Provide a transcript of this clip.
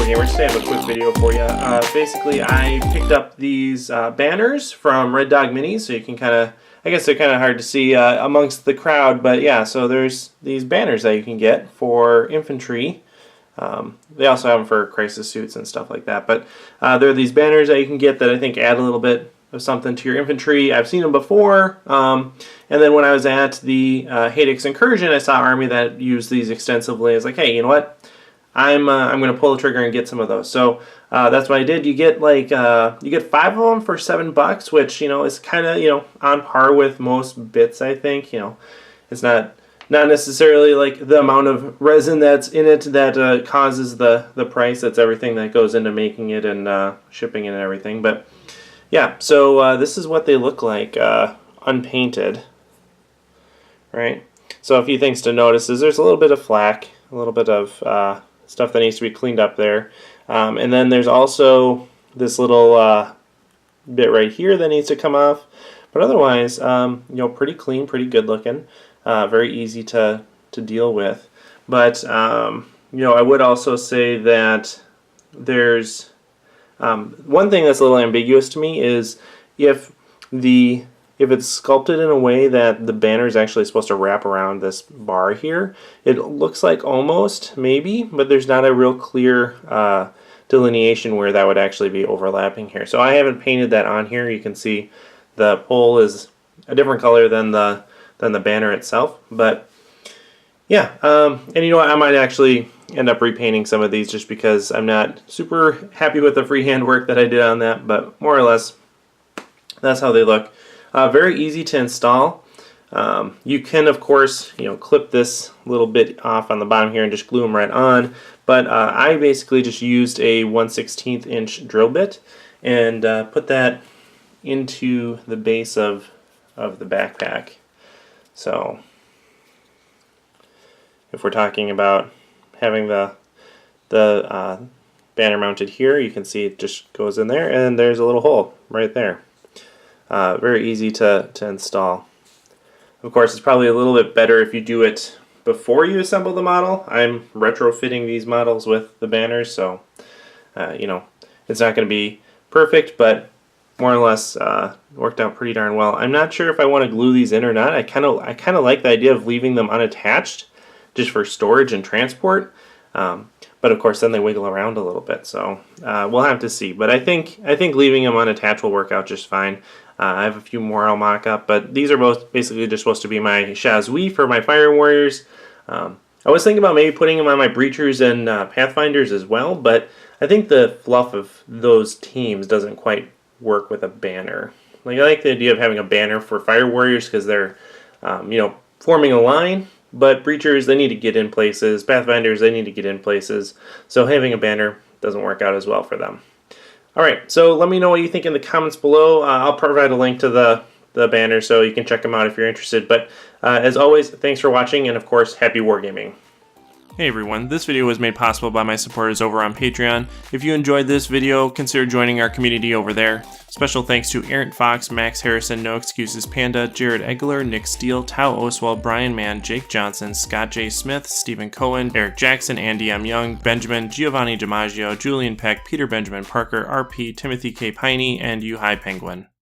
Wargamers. Today I have a quick video for you. Basically, I picked up these banners from Red Dog Minis, so you can kind of, I guess they're kind of hard to see amongst the crowd, but yeah, so there's these banners that you can get for infantry. They also have them for crisis suits and stuff like that, but there are these banners that you can get that I think add a little bit of something to your infantry. I've seen them before, and then when I was at the Hadex Incursion, I saw an army that used these extensively. I was like, hey, you know what? I'm going to pull the trigger and get some of those. So that's what I did. You get like you get 5 of them for $7, which is kind of on par with most bits. I think it's not necessarily like the amount of resin that's in it that causes the price. That's everything that goes into making it and shipping it and everything. But yeah, so this is what they look like unpainted, right? So a few things to notice is there's a little bit of flak, a little bit of stuff that needs to be cleaned up there, and then there's also this little bit right here that needs to come off. But otherwise, pretty clean, pretty good looking, very easy to deal with. But I would also say that there's one thing that's a little ambiguous to me is if it's sculpted in a way that the banner is actually supposed to wrap around this bar here. It looks like almost, maybe, but there's not a real clear delineation where that would actually be overlapping here. So I haven't painted that on here. You can see the pole is a different color than the banner itself. But yeah, and you know what? I might actually end up repainting some of these just because I'm not super happy with the freehand work that I did on that. But more or less, that's how they look. Very easy to install. You can, of course, clip this little bit off on the bottom here and just glue them right on. But I basically just used a 1/16 inch drill bit and put that into the base of the backpack. So if we're talking about having the banner mounted here, you can see it just goes in there, and there's a little hole right there. Very easy to install. Of course, it's probably a little bit better if you do it before you assemble the model. I'm retrofitting these models with the banners, so it's not going to be perfect, but more or less worked out pretty darn well. I'm not sure if I want to glue these in or not. I kind of like the idea of leaving them unattached just for storage and transport. But of course, then they wiggle around a little bit, so we'll have to see. But I think leaving them unattached will work out just fine. I have a few more I'll mock up, but these are both basically just supposed to be my Shazui for my Fire Warriors. I was thinking about maybe putting them on my Breachers and Pathfinders as well, but I think the fluff of those teams doesn't quite work with a banner. Like, I like the idea of having a banner for Fire Warriors because they're, forming a line. But Breachers, they need to get in places. Pathfinders, they need to get in places. So having a banner doesn't work out as well for them. Alright, so let me know what you think in the comments below. I'll provide a link to the banner so you can check them out if you're interested. But as always, thanks for watching, and of course, happy wargaming. Hey everyone, this video was made possible by my supporters over on Patreon. If you enjoyed this video, consider joining our community over there. Special thanks to Errant Fox, Max Harrison, No Excuses Panda, Jared Egler, Nick Steele, Tao Oswald, Brian Mann, Jake Johnson, Scott J. Smith, Stephen Cohen, Eric Jackson, Andy M. Young, Benjamin, Giovanni DiMaggio, Julian Peck, Peter Benjamin Parker, RP, Timothy K. Piney, and Yuhai Penguin.